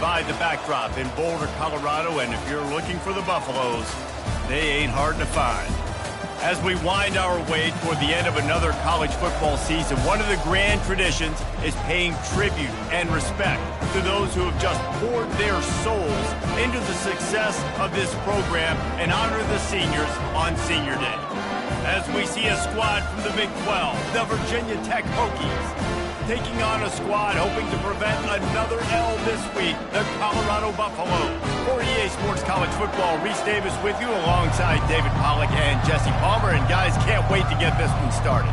provide the backdrop in Boulder, Colorado, and if you're looking for the Buffaloes, they ain't hard to find. As we wind our way toward the end of another college football season, one of the grand traditions is paying tribute and respect to those who have just poured their souls into the success of this program and honor the seniors on Senior Day. As we see a squad from the Big 12, the Virginia Tech Hokies, taking on a squad hoping to prevent another L this week, the Colorado Buffaloes. For EA Sports College Football, Reese Davis with you alongside David Pollack and Jesse Palmer. And guys, can't wait to get this one started.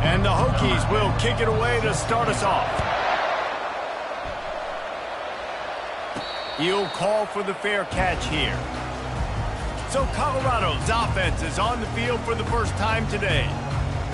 And the Hokies will kick it away to start us off. He'll call for the fair catch here. So Colorado's offense is on the field for the first time today.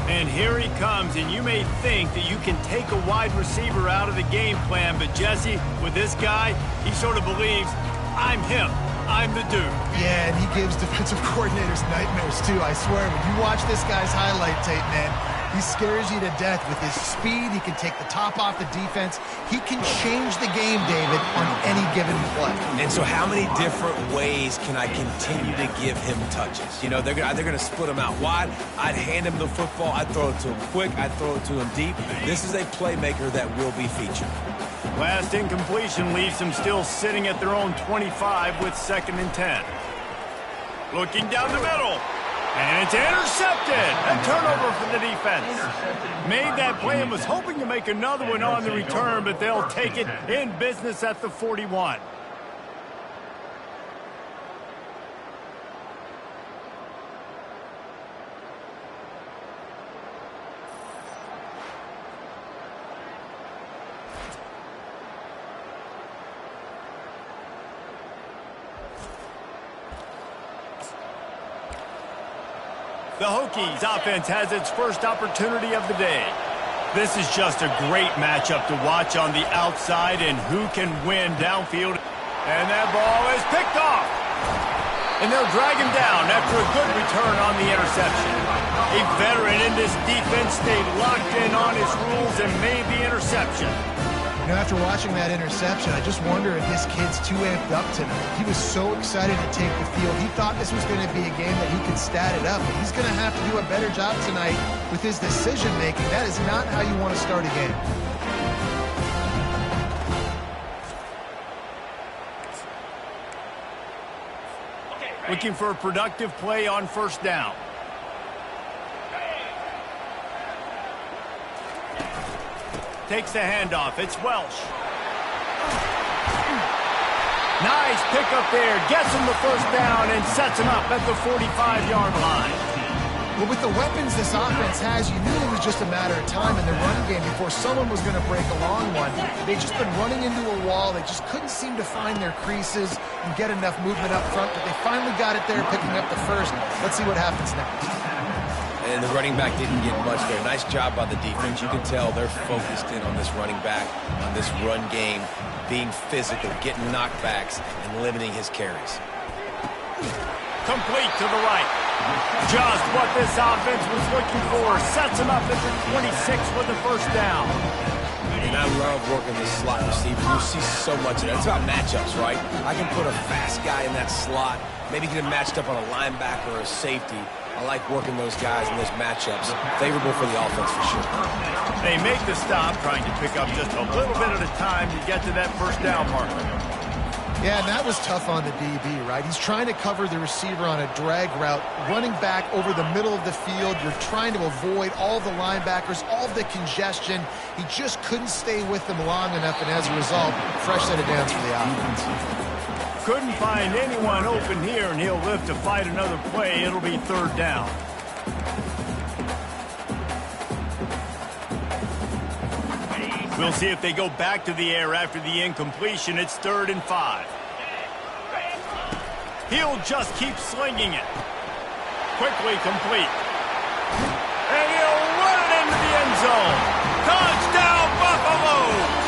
And here he comes, and you may think that you can take a wide receiver out of the game plan, but Jesse, with this guy, he sort of believes, I'm him. I'm the dude. Yeah, and he gives defensive coordinators nightmares, too. I swear, when you watch this guy's highlight tape, man, he scares you to death with his speed. He can take the top off the defense. He can change the game, David, on any given play. And so how many different ways can I continue to give him touches? You know, they're going to split him out wide. I'd hand him the football. I'd throw it to him quick. I'd throw it to him deep. This is a playmaker that will be featured. Last incompletion leaves them still sitting at their own 25 with 2nd and 10. Looking down the middle. And it's intercepted. A turnover for the defense. Made that play and was hoping to make another one on the return, but they'll take it in business at the 41. The Hokies offense has its first opportunity of the day. This is just a great matchup to watch on the outside and who can win downfield. And that ball is picked off. And they'll drag him down after a good return on the interception. A veteran in this defense stayed locked in on his rules and made the interception. You know, after watching that interception, I just wonder if this kid's too amped up tonight. He was so excited to take the field. He thought this was going to be a game that he could stat it up. But he's going to have to do a better job tonight with his decision-making. That is not how you want to start a game. Looking for a productive play on first down. Takes the handoff. It's Welsh. Nice pickup there. Gets him the first down and sets him up at the 45-yard line. Well, with the weapons this offense has, you knew it was just a matter of time in the running game before someone was going to break a long one. They've just been running into a wall. They just couldn't seem to find their creases and get enough movement up front, but they finally got it there, picking up the first. Let's see what happens next. And the running back didn't get much there. Nice job by the defense. You can tell they're focused in on this running back, on this run game, being physical, getting knockbacks, and limiting his carries. Complete to the right. Just what this offense was looking for. Sets him up at the 26 with the first down. And I love working this slot receiver. You see so much of that. It's about matchups, right? I can put a fast guy in that slot, maybe get him matched up on a linebacker or a safety. I like working those guys in those matchups. Favorable for the offense for sure. They make the stop, trying to pick up just a little bit at a time to get to that first down marker. Yeah, and that was tough on the DB, right? He's trying to cover the receiver on a drag route, running back over the middle of the field. You're trying to avoid all the linebackers, all the congestion. He just couldn't stay with them long enough, and as a result, fresh set of downs for the offense. Couldn't find anyone open here, and he'll live to fight another play. It'll be third down. We'll see if they go back to the air after the incompletion. It's 3rd and 5. He'll just keep slinging it. Quickly complete. And he'll run it into the end zone. Touchdown, Buffaloes!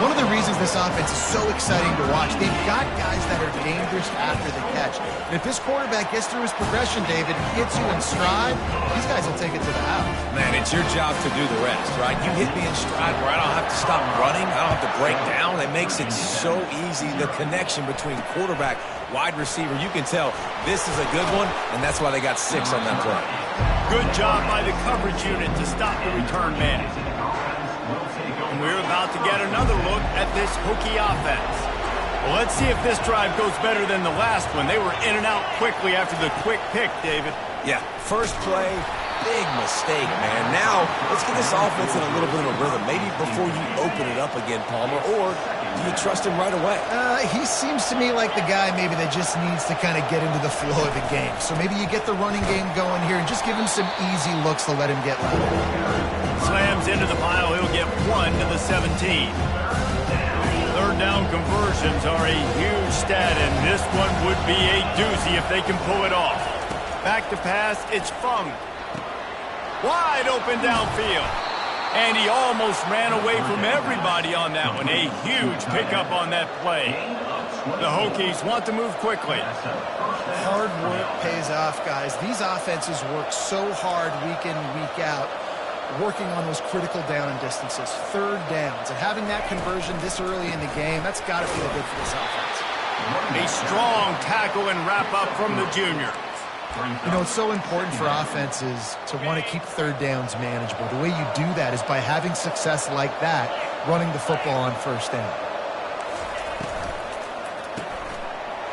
One of the reasons this offense is so exciting to watch, they've got guys that are dangerous after the catch. And if this quarterback gets through his progression, David, gets you in stride, these guys will take it to the house. Man, it's your job to do the rest, right? You hit me in stride where I don't have to stop running. I don't have to break down. It makes it so easy. The connection between quarterback, wide receiver, you can tell this is a good one, and that's why they got 6 on that play. Good job by the coverage unit to stop the return man. And we're about to get another look at this Hokie offense. Well, let's see if this drive goes better than the last one. They were in and out quickly after the quick pick, David. Yeah, first play, big mistake, man. Now, let's get this offense in a little bit of a rhythm. Maybe before you open it up again, Palmer, or do you trust him right away? He seems to me like the guy maybe that just needs to kind of get into the flow of the game. So maybe you get the running game going here and just give him some easy looks to let him get loud. Slams into the pile. He'll get 1 to the 17. Third down conversions are a huge stat, and this one would be a doozy if they can pull it off. Back to pass, it's Fung. Wide open downfield. And he almost ran away from everybody on that one. A huge pickup on that play. The Hokies want to move quickly. Hard work pays off, guys. These offenses work so hard week in, week out, working on those critical down distances, third downs. And having that conversion this early in the game, that's got to feel good for this offense. A strong tackle and wrap up from the junior. You know, it's so important for offenses to want to keep third downs manageable. The way you do that is by having success like that, running the football on first down.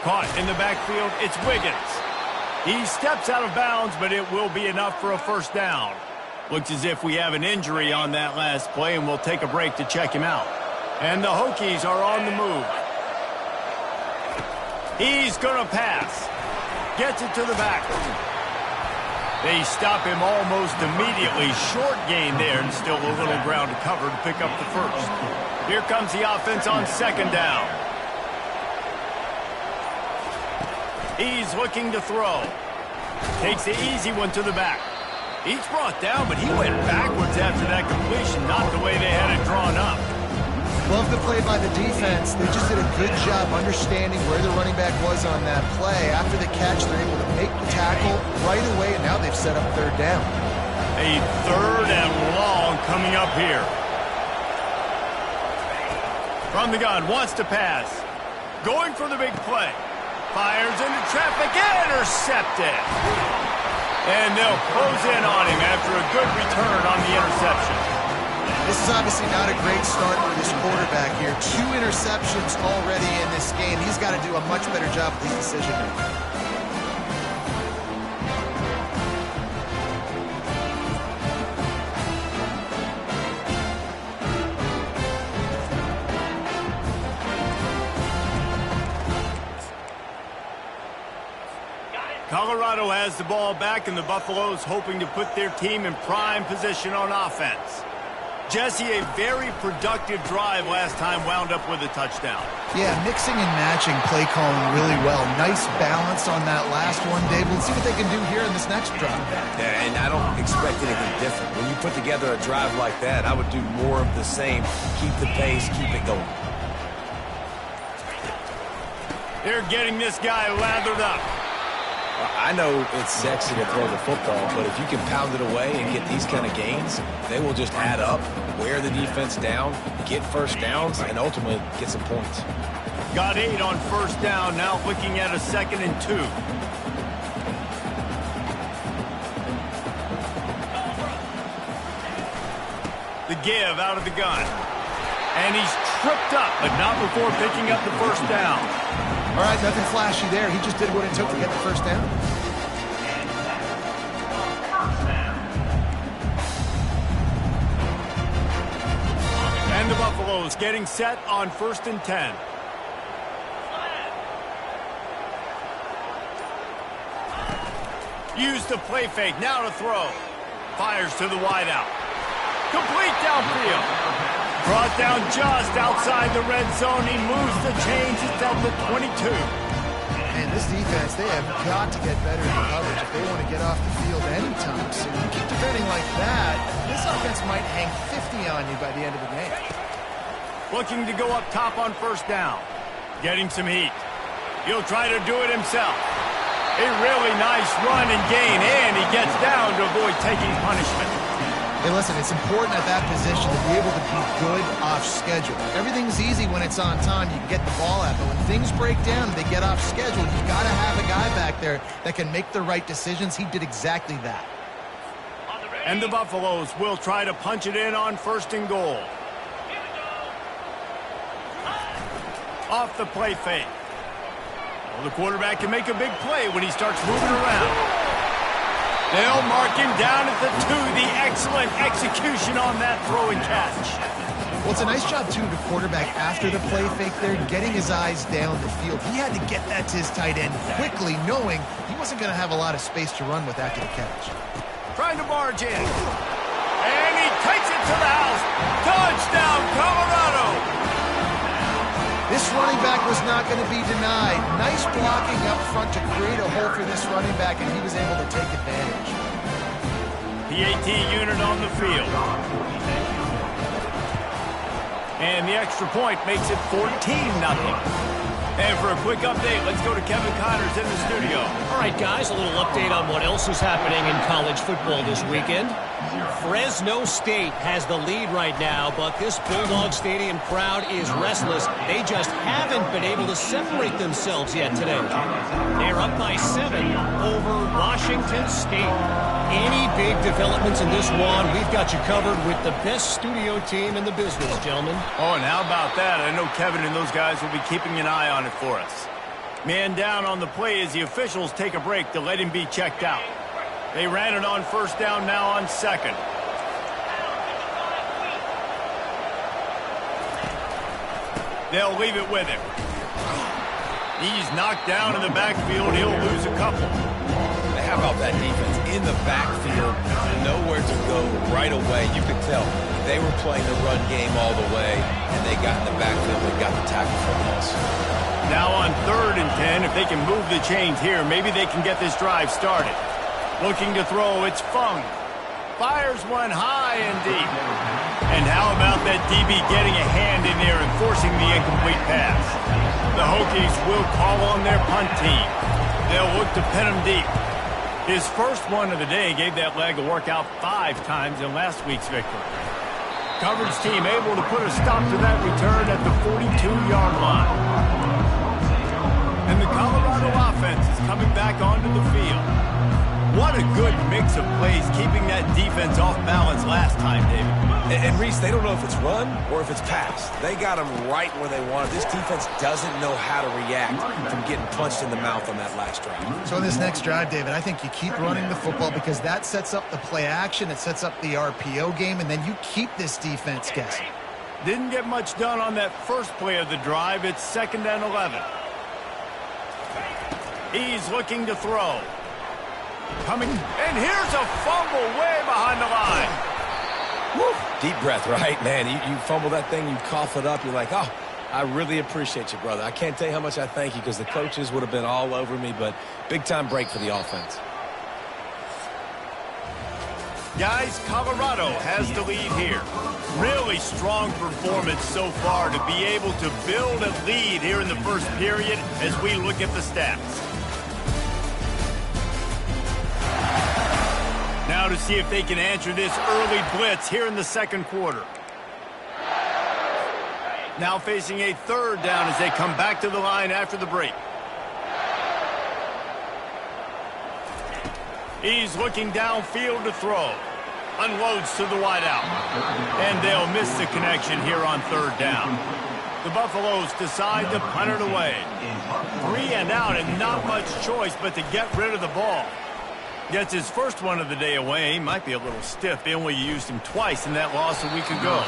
Caught in the backfield, it's Wiggins. He steps out of bounds, but it will be enough for a first down. Looks as if we have an injury on that last play, and we'll take a break to check him out. And the Hokies are on the move. He's going to pass. Gets it to the back. They stop him almost immediately. Short gain there, and still a little ground to cover to pick up the first. Here comes the offense on second down. He's looking to throw. Takes the easy one to the back. He's brought down, but he went backwards after that completion, not the way they had it drawn up. Love the play by the defense. They just did a good job understanding where the running back was on that play. After the catch, they're able to make the tackle right away, and now they've set up third down. A third and long coming up here. From the gun, wants to pass. Going for the big play. Fires into traffic, intercepted. And they'll close in on him after a good return on the interception. This is obviously not a great start for this quarterback here. 2 interceptions already in this game. He's got to do a much better job with his decision making. Colorado has the ball back, and the Buffaloes hoping to put their team in prime position on offense. Jesse, a very productive drive last time wound up with a touchdown. Yeah, mixing and matching play calling really well. Nice balance on that last one, Dave. Let's see what they can do here in this next drive. Yeah, and I don't expect anything different. When you put together a drive like that, I would do more of the same. Keep the pace, keep it going. They're getting this guy lathered up. I know it's sexy to throw the football, but if you can pound it away and get these kind of gains, they will just add up, wear the defense down, get first downs, and ultimately get some points. Got 8 on first down, now looking at a 2nd and 2. The give out of the gun. And he's tripped up, but not before picking up the first down. All right, nothing flashy there. He just did what it took to get the first down. And the Buffaloes getting set on 1st and 10. Use the play fake, now to throw. Fires to the wideout. Complete downfield. Brought down just outside the red zone. He moves the chains. It's at the 22. And this defense, they have got to get better in coverage if they want to get off the field anytime soon. You keep defending like that, this offense might hang 50 on you by the end of the game. Looking to go up top on first down. Getting some heat. He'll try to do it himself. A really nice run and gain, and he gets down to avoid taking punishment. Hey, listen, it's important at that position to be able to be good off schedule. Everything's easy when it's on time. You can get the ball out, but when things break down and they get off schedule, you've got to have a guy back there that can make the right decisions. He did exactly that. And the Buffaloes will try to punch it in on first and goal. Off the play fake. Well, the quarterback can make a big play when he starts moving around. They'll mark him down at the 2. The excellent execution on that throw and catch. Well, it's a nice job, too, the quarterback after the play fake there, getting his eyes down the field. He had to get that to his tight end quickly, knowing he wasn't going to have a lot of space to run with after the catch. Trying to barge in. And he takes it to the house. Touchdown, Colorado! This running back was not going to be denied. Nice blocking up front to create a hole for this running back, and he was able to take advantage. PAT unit on the field. And the extra point makes it 14-0. And for a quick update, let's go to Kevin Connors in the studio. All right, guys, a little update on what else is happening in college football this weekend. Fresno State has the lead right now, but this Bulldog Stadium crowd is restless. They just haven't been able to separate themselves yet today. They're up by 7 over Washington State. Any big developments in this one, we've got you covered with the best studio team in the business, gentlemen. Oh, and how about that? I know Kevin and those guys will be keeping an eye on it for us. Man down on the play as the officials take a break to let him be checked out. They ran it on first down, now on second. They'll leave it with him. He's knocked down in the backfield. He'll lose a couple. How about that defense in the backfield, nowhere to go right away. You could tell they were playing the run game all the way, and they got in the backfield and got the tackle for a loss. Now on 3rd and 10, if they can move the chains here, maybe they can get this drive started. Looking to throw, it's Fung. Fires one high and deep. And how about that DB getting a hand in there and forcing the incomplete pass? The Hokies will call on their punt team. They'll look to pin him deep. His first one of the day gave that leg a workout 5 times in last week's victory. Coverage team able to put a stop to that return at the 42-yard line. And the Colorado offense is coming back onto the field. What a good mix of plays, keeping that defense off balance last time, David. And Reese, they don't know if it's run or if it's pass. They got them right where they want it. This defense doesn't know how to react from getting punched in the mouth on that last drive. So in this next drive, David, I think you keep running the football because that sets up the play action, it sets up the RPO game, and then you keep this defense guessing. Didn't get much done on that first play of the drive. It's 2nd and 11. He's looking to throw. Coming, and here's a fumble way behind the line. Woo. Deep breath, right? Man, you fumble that thing, you cough it up, you're like, oh, I really appreciate you, brother. I can't tell you how much I thank you because the coaches would have been all over me, but big-time break for the offense. Guys, Colorado has the lead here. Really strong performance so far to be able to build a lead here in the first period as we look at the stats. Now to see if they can answer this early blitz here in the second quarter. Now facing a 3rd down as they come back to the line after the break. He's looking downfield to throw. Unloads to the wideout. And they'll miss the connection here on 3rd down. The Buffaloes decide to punt it away. 3 and out and not much choice but to get rid of the ball. Gets his first one of the day away. He might be a little stiff. They only used him twice in that loss a week ago.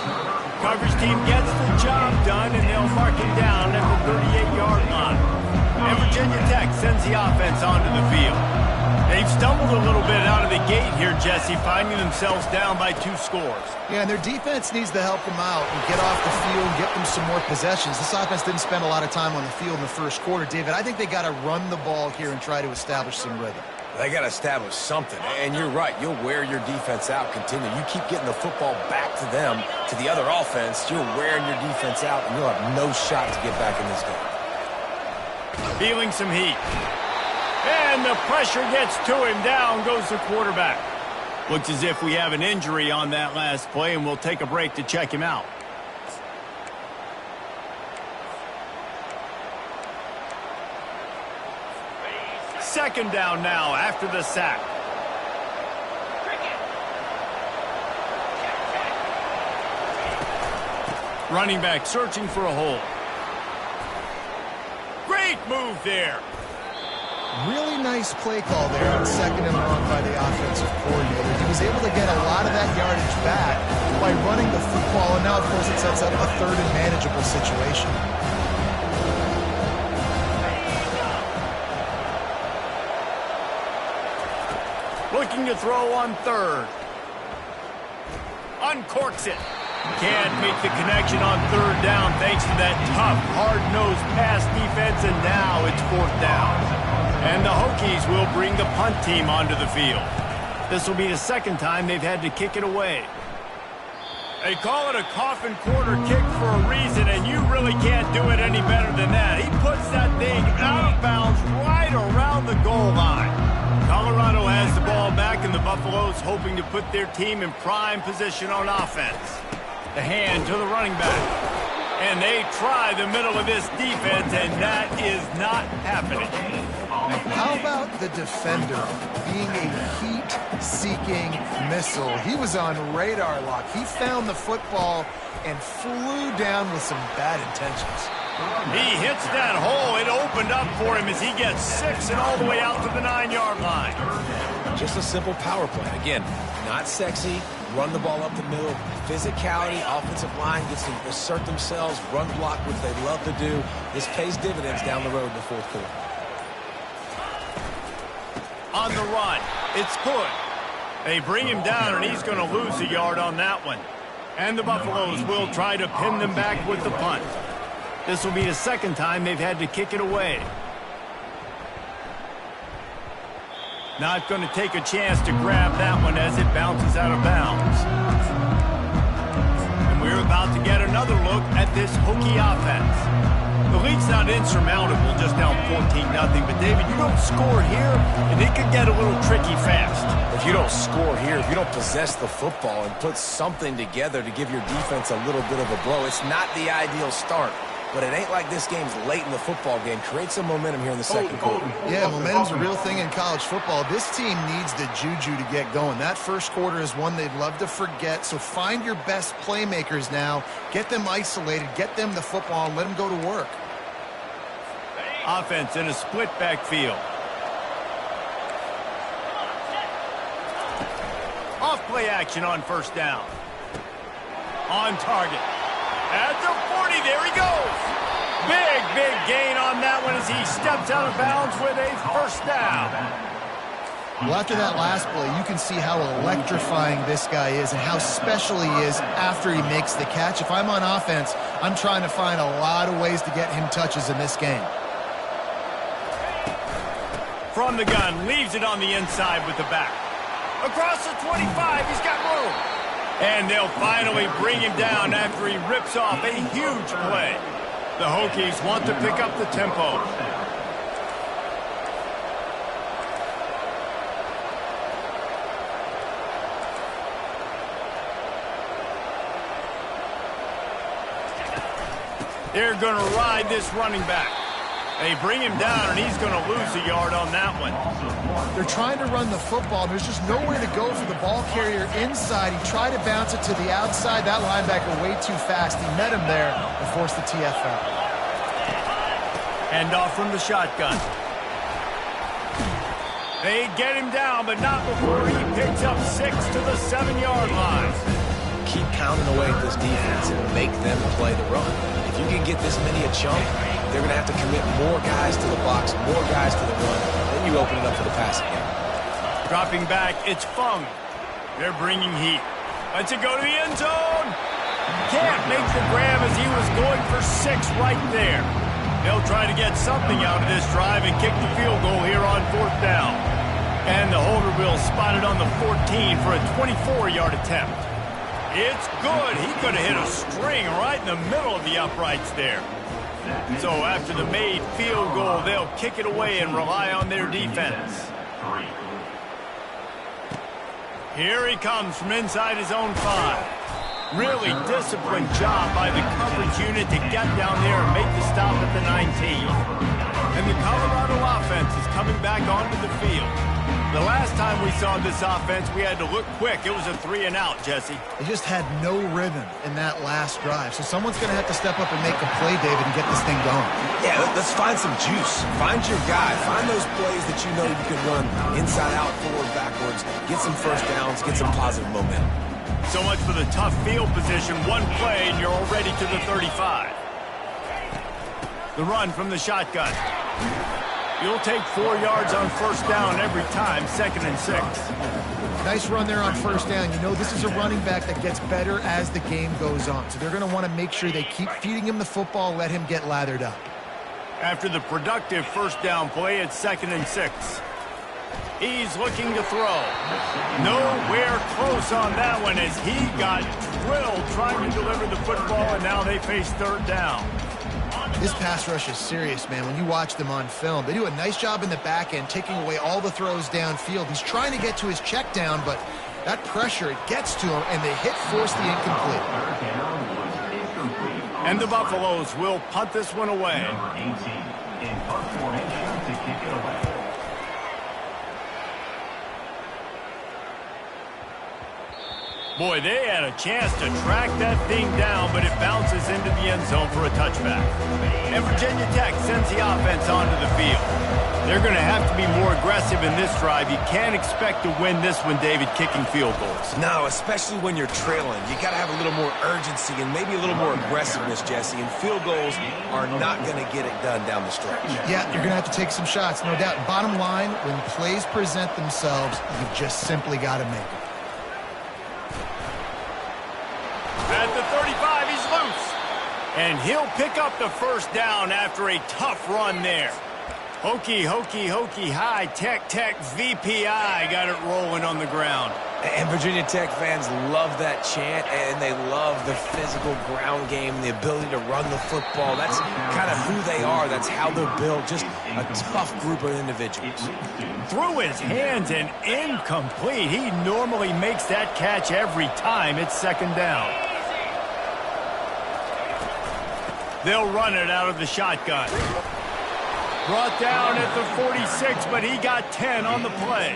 Coverage team gets the job done, and they'll mark him down at the 38-yard line. And Virginia Tech sends the offense onto the field. They've stumbled a little bit out of the gate here, Jesse, finding themselves down by 2 scores. Yeah, and their defense needs to help them out and get off the field and get them some more possessions. This offense didn't spend a lot of time on the field in the first quarter, David. I think they got to run the ball here and try to establish some rhythm. They got to establish something. And you're right. You'll wear your defense out, continue. You keep getting the football back to them, to the other offense, you're wearing your defense out, and you'll have no shot to get back in this game. Feeling some heat. And the pressure gets to him. Down goes the quarterback. Looks as if we have an injury on that last play, and we'll take a break to check him out. Second down now after the sack. Running back searching for a hole. Great move there. Really nice play call there on 2nd and long by the offensive coordinator. He was able to get a lot of that yardage back by running the football, and now, of course, it sets up a 3rd and manageable situation. Looking to throw on 3rd. Uncorks it. Can't make the connection on 3rd down thanks to that tough, hard-nosed pass defense, and now it's 4th down. And the Hokies will bring the punt team onto the field. This will be the 2nd time they've had to kick it away. They call it a coffin corner kick for a reason, and you really can't do it any better than that. He puts that thing out of bounds right around the goal line. Colorado has the ball back, and the Buffaloes hoping to put their team in prime position on offense. The hand to the running back. And they try the middle of this defense, and that is not happening. How about the defender being a heat-seeking missile? He was on radar lock. He found the football and flew down with some bad intentions. He hits that hole. It opened up for him as he gets 6 and all the way out to the 9-yard line. Just a simple power play. Again, not sexy. Run the ball up the middle. Physicality, offensive line gets to assert themselves, run block, which they love to do. This pays dividends down the road in the 4th quarter. On the run, it's good. They bring him down, and he's going to lose a yard on that one. And the Buffaloes will try to pin them back with the punt. This will be the 2nd time they've had to kick it away. Not going to take a chance to grab that one as it bounces out of bounds. And we're about to get another look at this Hokie offense. The lead's not insurmountable, just down 14-0. But, David, you don't score here, and it could get a little tricky fast. If you don't score here, if you don't possess the football and put something together to give your defense a little bit of a blow, it's not the ideal start. But it ain't like this game's late in the football game. Create some momentum here in the 2nd quarter. Yeah, momentum's a real thing in college football. This team needs the juju to get going. That 1st quarter is one they'd love to forget. So find your best playmakers now. Get them isolated. Get them the football and let them go to work. Offense in a split backfield. Off play action on 1st down. On target. At the 40, there he goes. Big gain on that one as he steps out of bounds with a 1st down. Well, after that last play, you can see how electrifying this guy is and how special he is after he makes the catch. If I'm on offense, I'm trying to find a lot of ways to get him touches in this game. From the gun, leaves it on the inside with the back. Across the 25, he's got room. And they'll finally bring him down after he rips off a huge play. The Hokies want to pick up the tempo. They're going to ride this running back. They bring him down, and he's going to lose a yard on that one. They're trying to run the football. There's just nowhere to go for the ball carrier inside. He tried to bounce it to the outside. That linebacker way too fast. He met him there and forced the TFL. Hand off from the shotgun. They get him down, but not before he picks up 6 to the 7-yard line. Keep pounding away at this defense and make them play the run. If you can get this many a chunk, they're going to have to commit more guys to the box, more guys to the run. Then you open it up for the passing game. Dropping back, it's Fung. They're bringing heat. Lets it go to the end zone. Can't make the grab as he was going for 6 right there. They'll try to get something out of this drive and kick the field goal here on 4th down. And the holder will spot it on the 14 for a 24-yard attempt. It's good. He could have hit a string right in the middle of the uprights there. So after the made field goal, they'll kick it away and rely on their defense. Here he comes from inside his own 5. Really disciplined job by the coverage unit to get down there and make the stop at the 19. And the Colorado offense is coming back onto the field. The last time we saw this offense, we had to look quick. It was a 3-and-out, Jesse. They just had no rhythm in that last drive. So someone's going to have to step up and make a play, David, and get this thing going. Yeah, let's find some juice. Find your guy. Find those plays that you know you can run inside out, forward, backwards. Get some first downs. Get some positive momentum. So much for the tough field position. One play, and you're already to the 35. The run from the shotgun. You'll take 4 yards on first down every time, 2nd and 6. Nice run there on first down. You know, this is a running back that gets better as the game goes on. So they're going to want to make sure they keep feeding him the football, let him get lathered up. After the productive first down play, it's 2nd and 6. He's looking to throw. Nowhere close on that one as he got drilled trying to deliver the football, and now they face 3rd down. This pass rush is serious, man. When you watch them on film, they do a nice job in the back end, taking away all the throws downfield. He's trying to get to his check down, but that pressure, it gets to him, and the hit forced the incomplete. And the Buffaloes will punt this one away. Boy, they had a chance to track that thing down, but it bounces into the end zone for a touchback. And Virginia Tech sends the offense onto the field. They're going to have to be more aggressive in this drive. You can't expect to win this one, David, kicking field goals. No, especially when you're trailing. You got to have a little more urgency and maybe a little more aggressiveness, Jesse. And field goals are not going to get it done down the stretch. Yeah, you're going to have to take some shots, no doubt. Bottom line, when plays present themselves, you've just simply got to make them. At the 35, he's loose. And he'll pick up the first down after a tough run there. Hokey, hokey, hokey, high, tech, VPI got it rolling on the ground. And Virginia Tech fans love that chant, and they love the physical ground game, the ability to run the football. That's kind of who they are. That's how they're built. Just a tough group of individuals. Through his hands and incomplete. He normally makes that catch every time. It's 2nd down. They'll run it out of the shotgun. Brought down at the 46, but he got 10 on the play.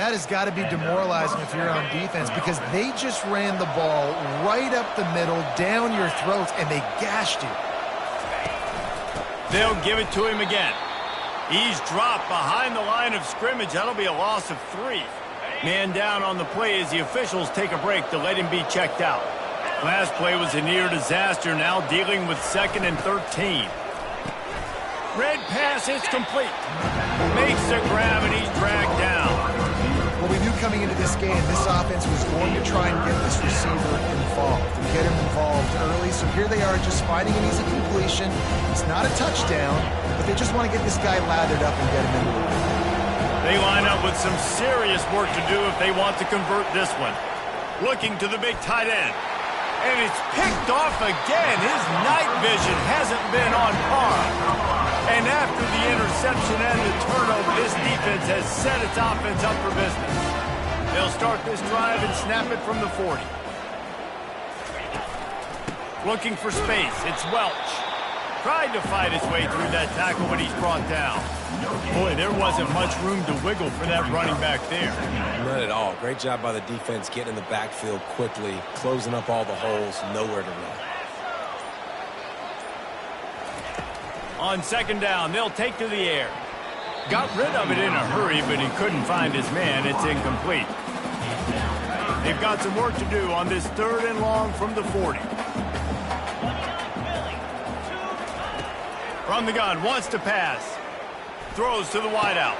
That has got to be demoralizing if you're on defense because they just ran the ball right up the middle, down your throats, and they gashed you. They'll give it to him again. He's dropped behind the line of scrimmage. That'll be a loss of 3. Man down on the play as the officials take a break to let him be checked out. Last play was a near disaster, now dealing with 2nd and 13. Red pass, it's complete. Makes the grab, and he's dragged down. Well, we knew coming into this game, this offense was going to try and get this receiver involved and get him involved early. So here they are just finding an easy completion. It's not a touchdown, but they just want to get this guy lathered up and get him into the lead. They line up with some serious work to do if they want to convert this one. Looking to the big tight end. And it's picked off again. His night vision hasn't been on par. And after the interception and the turnover, this defense has set its offense up for business. They'll start this drive and snap it from the 40. Looking for space. It's Welch. Tried to fight his way through that tackle, but he's brought down. Boy, there wasn't much room to wiggle for that running back there. Not at all. Great job by the defense getting in the backfield quickly, closing up all the holes, nowhere to run. On 2nd down, they'll take to the air. Got rid of it in a hurry, but he couldn't find his man. It's incomplete. They've got some work to do on this 3rd and long from the 40. From the gun, wants to pass. Throws to the wideout.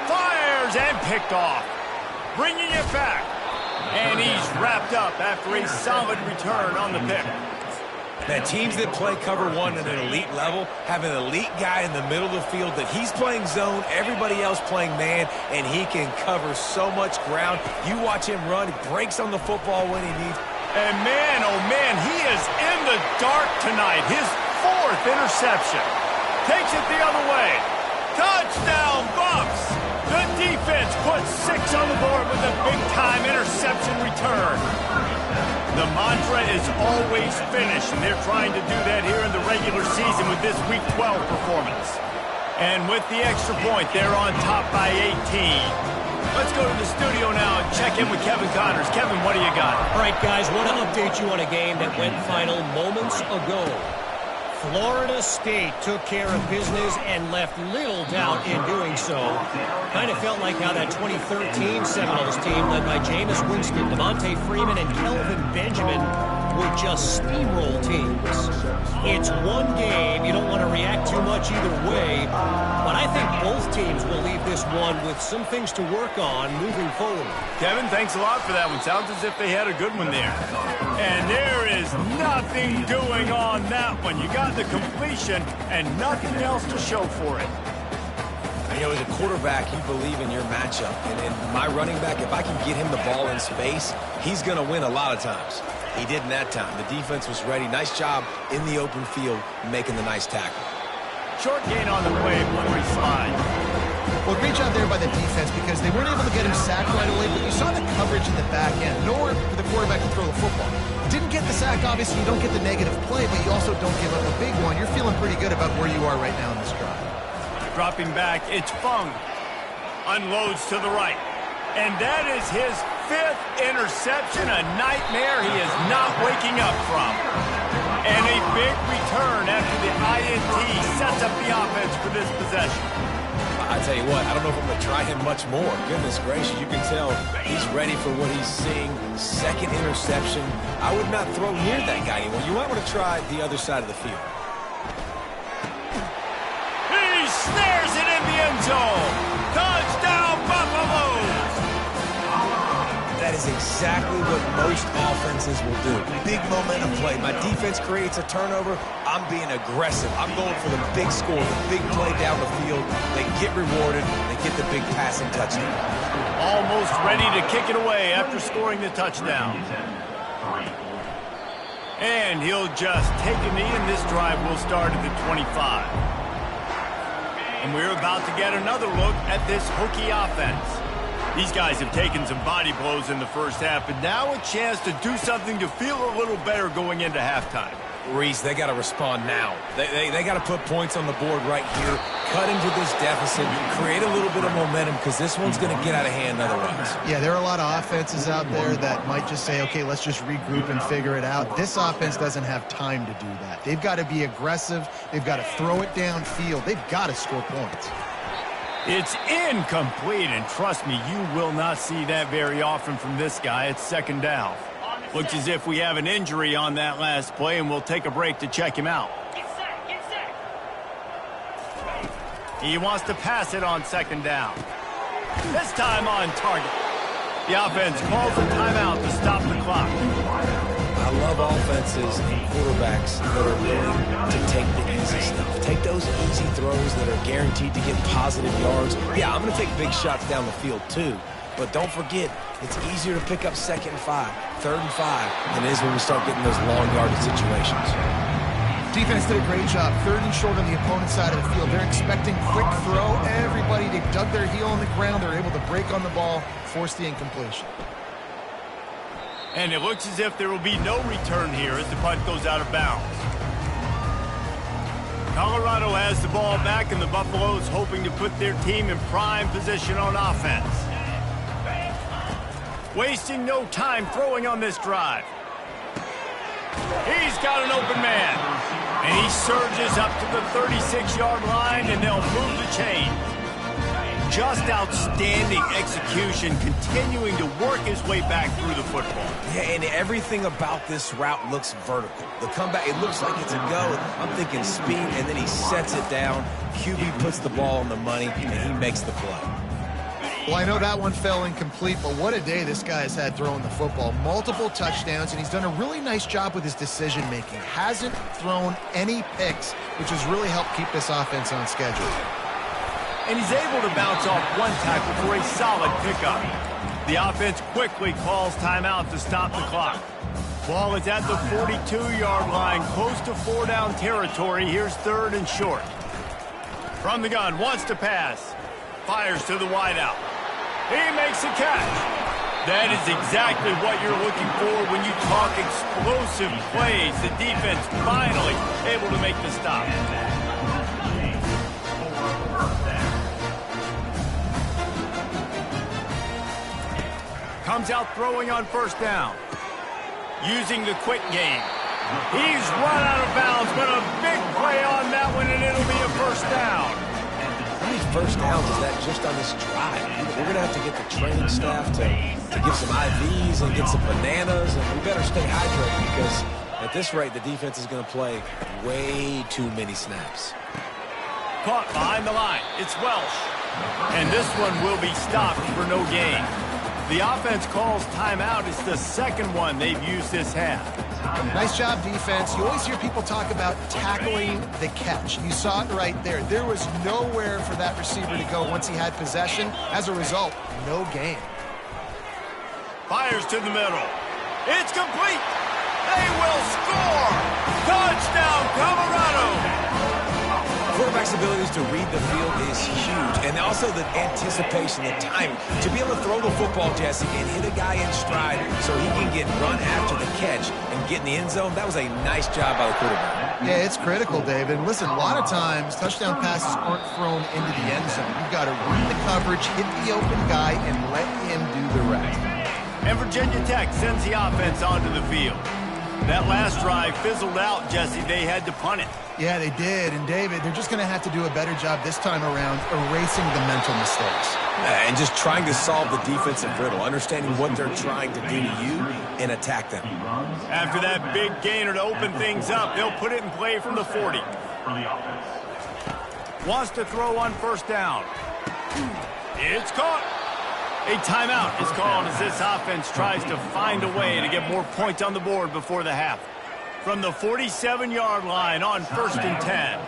Fires and picked off. Bringing it back. And he's wrapped up after a solid return on the pick. Man, teams that play cover one at an elite level have an elite guy in the middle of the field that he's playing zone, everybody else playing man, and he can cover so much ground. You watch him run, he breaks on the football when he needs. And man, oh man, he is in the dark tonight. His 4th interception. Takes it the other way. Touchdown, Buffs! The defense puts 6 on the board with a big-time interception return. The mantra is always finish, and they're trying to do that here in the regular season with this Week 12 performance. And with the extra point, they're on top by 18. Let's go to the studio now and check in with Kevin Connors. Kevin, what do you got? All right, guys, want to update you on a game that went final moments ago. Florida State took care of business and left little doubt in doing so. Kind of felt like how that 2013 Seminoles team led by Jameis Winston, Devontae Freeman, and Kelvin Benjamin would just steamroll teams. It's one game. You don't want to react too much either way, but I think both teams will leave this one with some things to work on moving forward. Kevin, thanks a lot for that one. Sounds as if they had a good one there. And there is nothing doing on that one. You got the completion and nothing else to show for it. You know, as a quarterback, you believe in your matchup. And in my running back, if I can get him the ball in space, he's going to win a lot of times. He did in that time. The defense was ready. Nice job in the open field making the nice tackle. Short gain on the play before he slides. Well, great job there by the defense because they weren't able to get him sacked right away, but you saw the coverage in the back end. Nowhere for the quarterback to throw the football. Didn't get the sack, obviously. You don't get the negative play, but you also don't give up a big one. You're feeling pretty good about where you are right now in this drive. Dropping back, it's Fung. Unloads to the right. And that is his 5th interception, a nightmare he is not waking up from. And a big return after the INT sets up the offense for this possession. I tell you what, I don't know if I'm going to try him much more. Goodness gracious, you can tell he's ready for what he's seeing. 2nd interception. I would not throw near that guy anymore. You might want to try the other side of the field. He snares it in the end zone. Touchdown, Buffaloes! That is exactly what most offenses will do. Big momentum play. My defense creates a turnover. I'm being aggressive. I'm going for the big score, the big play down the field. They get rewarded. They get the big passing touchdown. Almost ready to kick it away after scoring the touchdown. And he'll just take a knee, and this drive will start at the 25. And we're about to get another look at this Hokie offense. These guys have taken some body blows in the first half, but now a chance to do something to feel a little better going into halftime. Reese, they got to respond now. They got to put points on the board right here, cut into this deficit, create a little bit of momentum because this one's going to get out of hand otherwise. Yeah, there are a lot of offenses out there that might just say, okay, let's just regroup and figure it out. This offense doesn't have time to do that. They've got to be aggressive. They've got to throw it downfield. They've got to score points. It's incomplete, and trust me, you will not see that very often from this guy. It's 2nd down. Looks as if we have an injury on that last play, and we'll take a break to check him out. Get set. He wants to pass it on 2nd down. This time on target. The offense calls a timeout to stop the clock. I love offenses and quarterbacks that are willing to take the easy stuff. Take those easy throws that are guaranteed to get positive yards. Yeah, I'm going to take big shots down the field too. But don't forget, it's easier to pick up 2nd and 5, 3rd and 5 than it is when we start getting those long yardage situations. Defense did a great job. 3rd and short on the opponent's side of the field. They're expecting quick throw. Everybody, they dug their heel on the ground. They're able to break on the ball, force the incompletion. And it looks as if there will be no return here as the punt goes out of bounds. Colorado has the ball back, and the Buffaloes hoping to put their team in prime position on offense. Wasting no time throwing on this drive. He's got an open man. And he surges up to the 36-yard line, and they'll move the chain. Just outstanding execution, continuing to work his way back through the football. Yeah, and everything about this route looks vertical. The comeback, it looks like it's a go. I'm thinking speed, and then he sets it down. QB puts the ball on the money, and he makes the play. Well, I know that one fell incomplete, but what a day this guy has had throwing the football. Multiple touchdowns, and he's done a really nice job with his decision-making. Hasn't thrown any picks, which has really helped keep this offense on schedule. And he's able to bounce off one tackle for a solid pickup. The offense quickly calls timeout to stop the clock. Ball is at the 42-yard line, close to 4-down territory. Here's 3rd and short. From the gun, wants to pass. Fires to the wideout. He makes a catch. That is exactly what you're looking for when you talk explosive plays. The defense finally able to make the stop. Comes out throwing on 1st down. Using the quick game. He's run out of bounds, but a big play on that one, and it'll be a 1st down. How many 1st downs is that just on this drive? We're going to have to get the training staff to give some IVs and get some bananas, and we better stay hydrated because at this rate, the defense is going to play way too many snaps. Caught behind the line. It's Welsh. And this one will be stopped for no gain. The offense calls timeout. It's the 2nd one they've used this half. Nice job, defense. You always hear people talk about tackling the catch. You saw it right there. There was nowhere for that receiver to go once he had possession. As a result, no gain. Fires to the middle. It's complete. They will score. Touchdown, Colorado. Quarterback's abilities to read the field is huge, and also the anticipation, the time to be able to throw the football, Jesse, and hit a guy in stride so he can get run after the catch and get in the end zone. That was a nice job by the quarterback. Yeah, it's critical, David. And listen, a lot of times touchdown passes aren't thrown into the end zone. You've got to read the coverage, hit the open guy, and let him do the rest. And Virginia Tech sends the offense onto the field. That last drive fizzled out, Jesse. They had to punt it. Yeah, they did. And, David, they're just going to have to do a better job this time around erasing the mental mistakes. And just trying to solve the defensive riddle, understanding what they're trying to do to you and attack them. After that big gainer to open things up, they'll put it in play from the 40. Wants to throw on 1st down. It's caught. A timeout is called as this offense tries to find a way to get more points on the board before the half. From the 47-yard line on 1st and 10.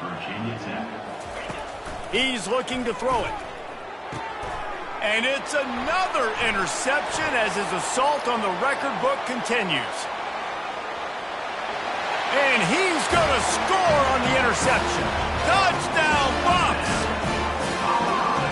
He's looking to throw it. And it's another interception as his assault on the record book continues. And he's going to score on the interception. Touchdown, Bucs!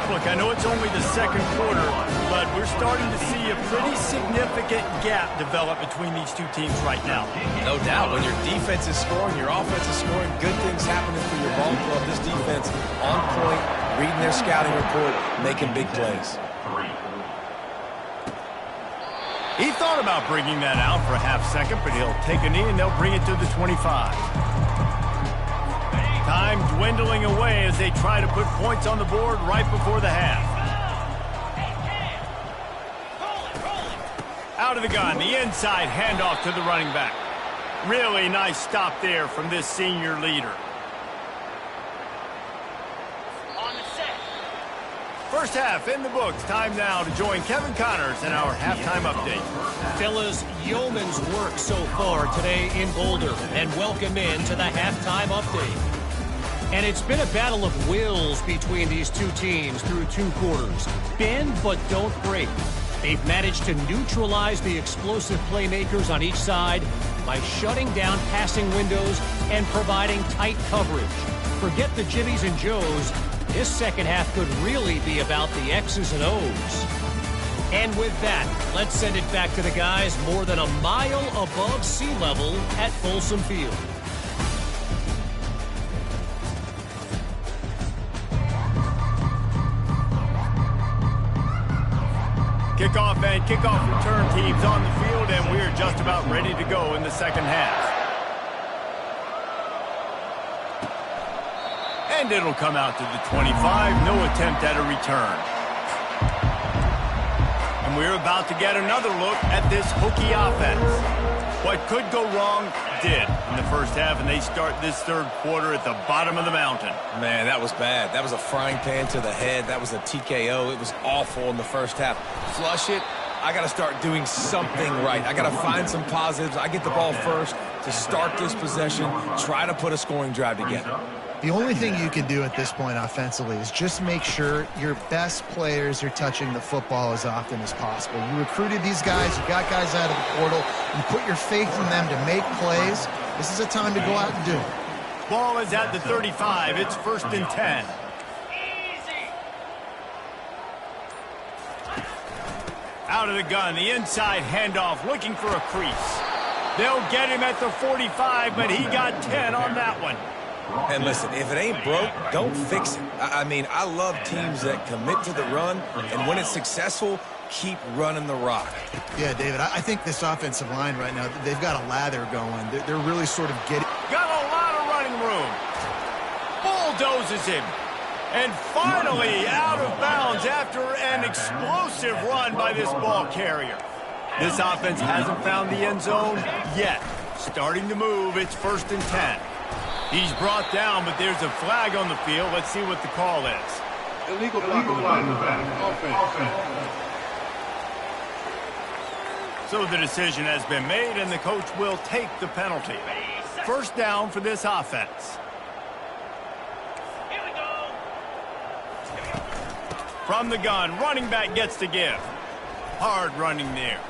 Look, I know it's only the 2nd quarter, but we're starting to see a pretty significant gap develop between these two teams right now. No doubt. When your defense is scoring, your offense is scoring, good things happening for your ball club. This defense on point, reading their scouting report, making big plays. He thought about bringing that out for a half second, but he'll take a knee and they'll bring it to the 25. Time dwindling away as they try to put points on the board right before the half. Out of the gun, the inside handoff to the running back. Really nice stop there from this senior leader. First half in the books. Time now to join Kevin Connors in our halftime update. Fellas, yeoman's work so far today in Boulder, and welcome in to the halftime update. And it's been a battle of wills between these two teams through 2 quarters. Bend but don't break. They've managed to neutralize the explosive playmakers on each side by shutting down passing windows and providing tight coverage. Forget the Jimmies and Joes. This second half could really be about the X's and O's. And with that, let's send it back to the guys more than a mile above sea level at Folsom Field. Kickoff and kickoff return teams on the field, and we're just about ready to go in the second half. And it'll come out to the 25. No attempt at a return. And we're about to get another look at this hooky offense. What could go wrong did in the first half, and they start this third quarter at the bottom of the mountain. Man, that was bad. That was a frying pan to the head. That was a TKO. It was awful in the first half. Flush it. I got to start doing something right. I got to find some positives. I get the ball first to start this possession, try to put a scoring drive together. The only thing you can do at this point offensively is just make sure your best players are touching the football as often as possible. You recruited these guys, you got guys out of the portal, you put your faith in them to make plays. This is a time to go out and do it. Ball is at the 35. It's 1st and 10. Out of the gun, the inside handoff, looking for a crease. They'll get him at the 45, but he got 10 on that one. And listen, if it ain't broke, don't fix it. I mean, I love teams that commit to the run, and when it's successful, keep running the rock. Yeah, David, I think this offensive line right now, they've got a lather going. They're really sort of getting... Got a lot of running room. Bulldozes him. And finally out of bounds after an explosive run by this ball carrier. This offense hasn't found the end zone yet. Starting to move, it's 1st and 10. He's brought down, but there's a flag on the field. Let's see what the call is. Illegal flag. Offense. So the decision has been made, and the coach will take the penalty. 1st down for this offense. Here we go. From the gun, running back gets to give. Hard running there.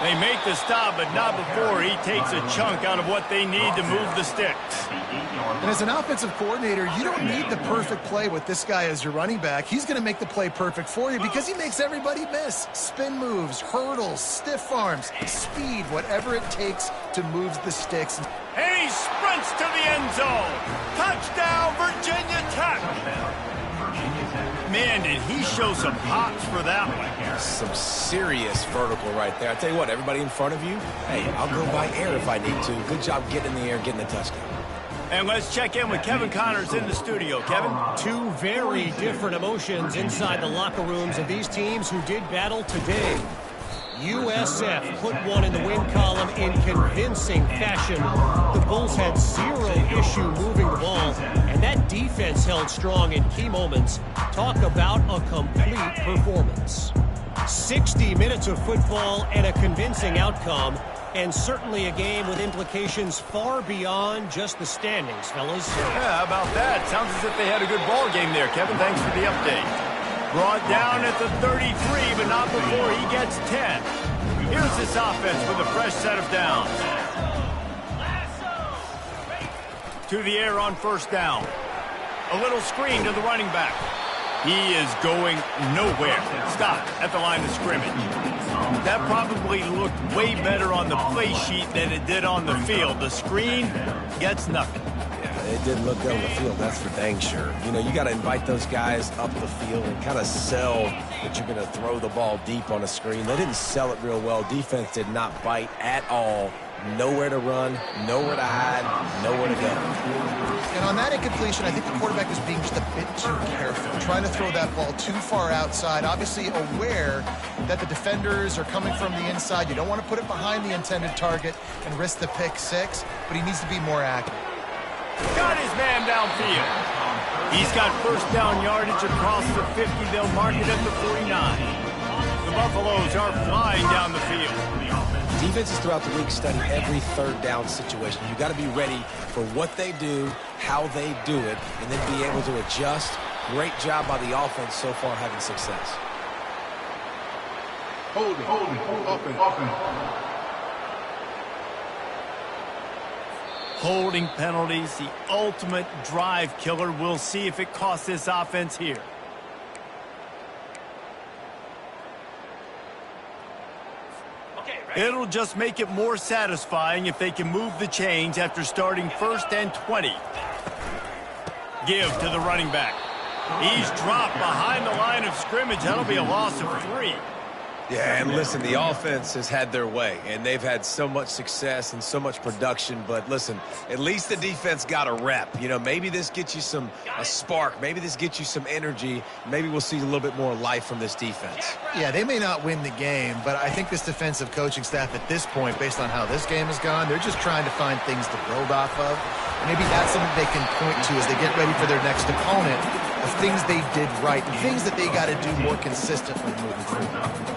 They make the stop, but not before he takes a chunk out of what they need to move the sticks. And as an offensive coordinator, you don't need the perfect play with this guy as your running back. He's going to make the play perfect for you because he makes everybody miss. Spin moves, hurdles, stiff arms, speed, whatever it takes to move the sticks. And he sprints to the end zone. Touchdown, Virginia Tech. Man, did he show some hops for that one. Some serious vertical right there. I tell you what, everybody in front of you, hey, I'll go by air if I need to. Good job getting in the air, getting the touchdown. And let's check in with Kevin Connors in the studio. Kevin? Two very different emotions inside the locker rooms of these teams who did battle today. USF put one in the win column in convincing fashion. The Bulls had zero issue moving the ball, and that defense held strong in key moments. Talk about a complete performance. 60 minutes of football and a convincing outcome, and certainly a game with implications far beyond just the standings, fellas. Yeah, how about that? Sounds as if they had a good ball game there, Kevin. Thanks for the update. Brought down at the 33, but not before he gets 10. Here's this offense with a fresh set of downs. To the air on 1st down. A little screen to the running back. He is going nowhere. Stop at the line of scrimmage. That probably looked way better on the play sheet than it did on the field. The screen gets nothing. It didn't look good on the field, that's for dang sure. You know, you got to invite those guys up the field and kind of sell that you're going to throw the ball deep on a screen. They didn't sell it real well. Defense did not bite at all. Nowhere to run, nowhere to hide, nowhere to go. And on that incompletion, I think the quarterback was being just a bit too careful, trying to throw that ball too far outside, obviously aware that the defenders are coming from the inside. You don't want to put it behind the intended target and risk the pick six, but he needs to be more accurate. Got his man downfield. He's got 1st down yardage across the 50. They'll mark it at the 49. The Buffaloes are flying down the field. Defenses throughout the league study every 3rd down situation. You got to be ready for what they do, how they do it, and then be able to adjust. Great job by the offense so far having success. Holding, offense. Holding penalties, the ultimate drive killer. We'll see if it costs this offense here. It'll just make it more satisfying if they can move the chains after starting 1st and 20. Give to the running back. He's dropped behind the line of scrimmage. That'll be a loss of 3. Yeah, and listen, the offense has had their way, and they've had so much success and so much production. But listen, at least the defense got a rep. You know, maybe this gets you a spark. Maybe this gets you some energy. Maybe we'll see a little bit more life from this defense. Yeah, they may not win the game, but I think this defensive coaching staff at this point, based on how this game has gone, they're just trying to find things to build off of. And maybe that's something they can point to as they get ready for their next opponent, of things they did right and things that they got to do more consistently moving forward.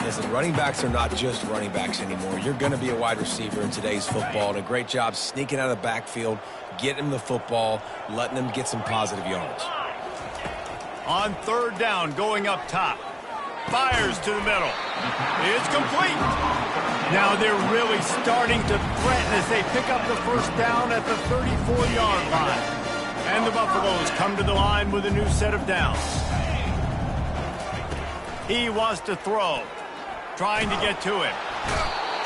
Listen, running backs are not just running backs anymore. You're going to be a wide receiver in today's football, and a great job sneaking out of the backfield, getting them the football, letting them get some positive yards. On third down, going up top. Fires to the middle. It's complete. Now they're really starting to threaten as they pick up the first down at the 34-yard line. And the Buffaloes come to the line with a new set of downs. He wants to throw. Trying to get to it.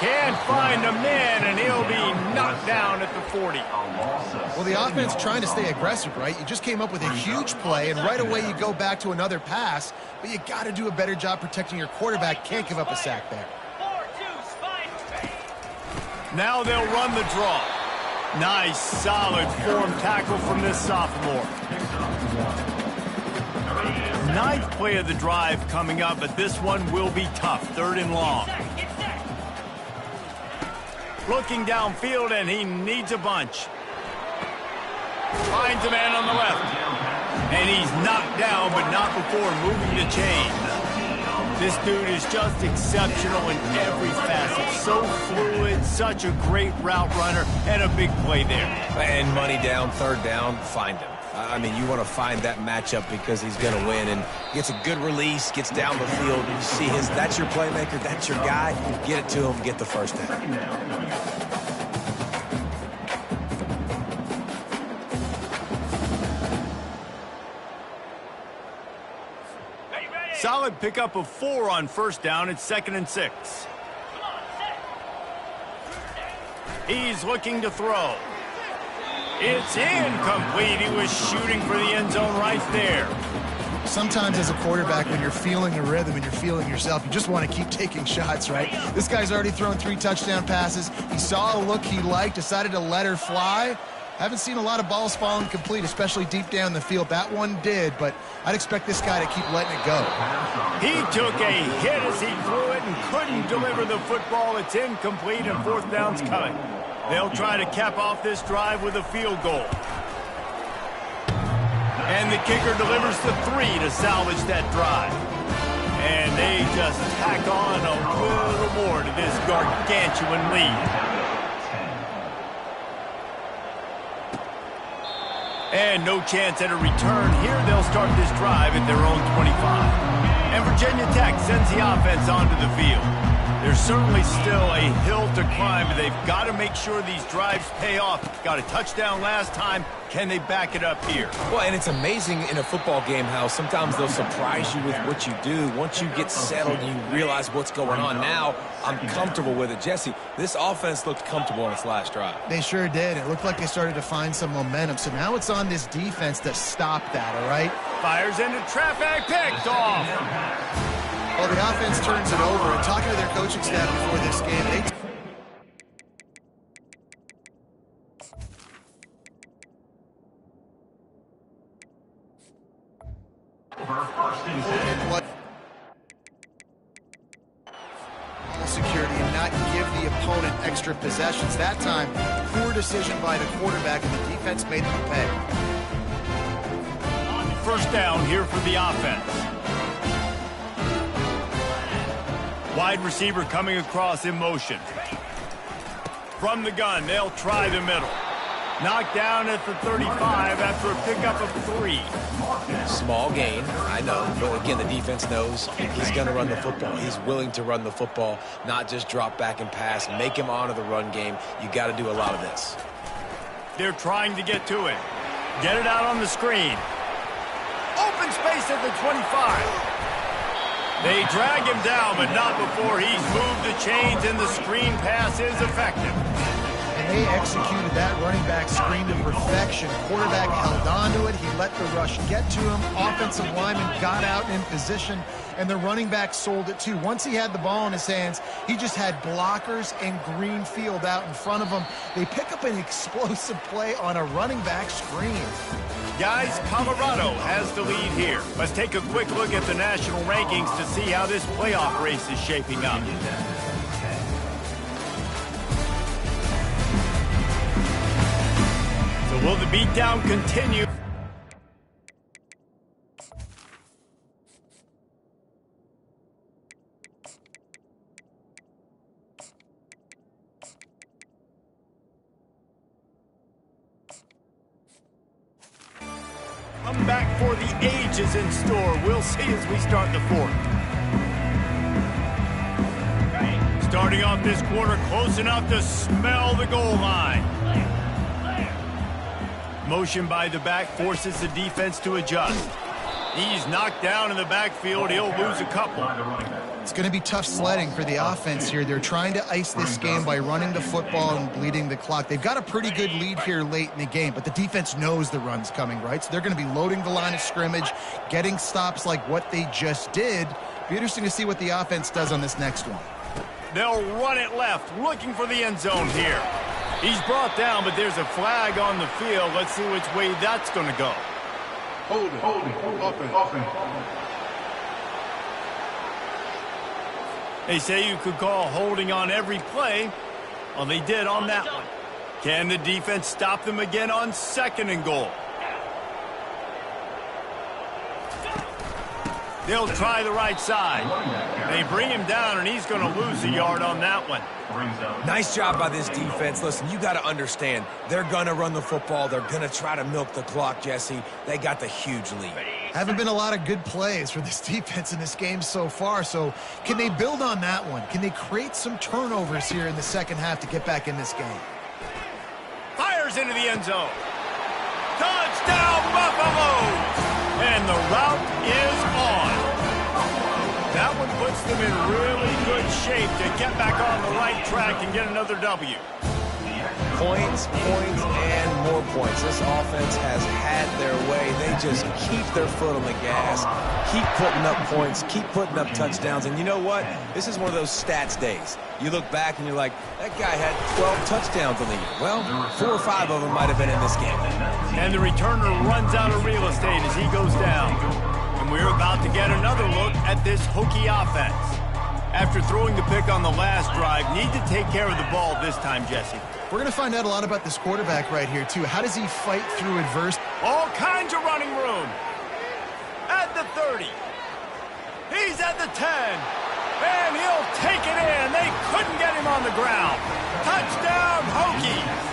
Can't find a man, and he'll be knocked down at the 40. Well, the offense trying to stay aggressive, right? You just came up with a huge play, and right away you go back to another pass, but you got to do a better job protecting your quarterback. Can't give up a sack there. Now they'll run the draw. Nice, solid form tackle from this sophomore. Ninth play of the drive coming up, but this one will be tough. Third and long. Looking downfield, and he needs a bunch. Finds a man on the left. And he's knocked down, but not before moving the chain. This dude is just exceptional in every facet. So fluid, such a great route runner, and a big play there. And money down, third down, find him. I mean, you want to find that matchup because he's going to win, and gets a good release, gets down the field. You see that's your playmaker, that's your guy. Get it to him, get the first down. Solid pickup of 4 on first down. It's 2nd and 6. He's looking to throw. It's incomplete. He was shooting for the end zone right there. Sometimes as a quarterback, when you're feeling the rhythm and you're feeling yourself, you just want to keep taking shots, right? This guy's already thrown 3 touchdown passes. He saw a look he liked, decided to let her fly. Haven't seen a lot of balls falling complete, especially deep down the field. That one did, but I'd expect this guy to keep letting it go. He took a hit as he threw it and couldn't deliver the football. It's incomplete, and 4th down's coming. They'll try to cap off this drive with a field goal. And the kicker delivers the 3 to salvage that drive. And they just tack on a little more to this gargantuan lead. And no chance at a return. Here they'll start this drive at their own 25. And Virginia Tech sends the offense onto the field. There's certainly still a hill to climb, but they've got to make sure these drives pay off. Got a touchdown last time. Can they back it up here? Well, and it's amazing in a football game how sometimes they'll surprise you with what you do. Once you get settled and you realize what's going on, now I'm comfortable with it. Jesse, this offense looked comfortable on its last drive. They sure did. It looked like they started to find some momentum. So now it's on this defense to stop that, all right? Fires into traffic, picked off. Well, the offense turns it over, and talking to their coaching staff before this game, what ball security and not give the opponent extra possessions. That time, poor decision by the quarterback, and the defense made them pay. First down here for the offense. Wide receiver coming across in motion. From the gun, they'll try the middle. Knocked down at the 35 after a pickup of 3. Small gain, I know. But again, the defense knows he's going to run the football. He's willing to run the football, not just drop back and pass. Make him honor the run game. You got to do a lot of this. They're trying to get to it. Get it out on the screen. Open space at the 25. They drag him down, but not before he's moved the chains, and the screen pass is effective. And They executed that running back screen to perfection. Quarterback held on to it. He let the rush get to him. Offensive lineman got out in position, and the running back sold it too. Once he had the ball in his hands, he just had blockers and green field out in front of him. They pick up an explosive play on a running back screen. Guys, Colorado has the lead here. Let's take a quick look at the national rankings to see how this playoff race is shaping up. So will the beatdown continue? Comeback for the ages in store. We'll see as we start the fourth. Starting off this quarter close enough to smell the goal line. Motion by the back forces the defense to adjust. He's knocked down in the backfield. He'll lose a couple. It's going to be tough sledding for the offense here. They're trying to ice this game by running the football and bleeding the clock. They've got a pretty good lead here late in the game, but the defense knows the run's coming, right? So they're going to be loading the line of scrimmage, getting stops like what they just did. Be interesting to see what the offense does on this next one. They'll run it left, looking for the end zone here. He's brought down, but there's a flag on the field. Let's see which way that's going to go. Hold it. Offense. They say you could call holding on every play. Well, they did on that one. Can the defense stop them again on 2nd and goal? They'll try the right side. They bring him down, and he's going to lose a yard on that one. Nice job by this defense. Listen, you got to understand, they're going to run the football. They're going to try to milk the clock, Jesse. They got the huge lead. Haven't been a lot of good plays for this defense in this game so far, so can they build on that one? Can they create some turnovers here in the second half to get back in this game? Fires into the end zone. Touchdown, Buffalo! And the route is on. That one puts them in really good shape to get back on the right track and get another W. Points, and more points. This offense has had their way. They just keep their foot on the gas, keep putting up points, keep putting up touchdowns. And you know what? This is one of those stats days. You look back and you're like, that guy had 12 touchdowns on the year. Well, 4 or 5 of them might have been in this game. And the returner runs out of real estate as he goes down. And we're about to get another look at this Hokie offense. After throwing the pick on the last drive, need to take care of the ball this time, Jesse. We're going to find out a lot about this quarterback right here, too. How does he fight through adversity? All kinds of running room. At the 30. He's at the 10. And he'll take it in. They couldn't get him on the ground. Touchdown, Hokies.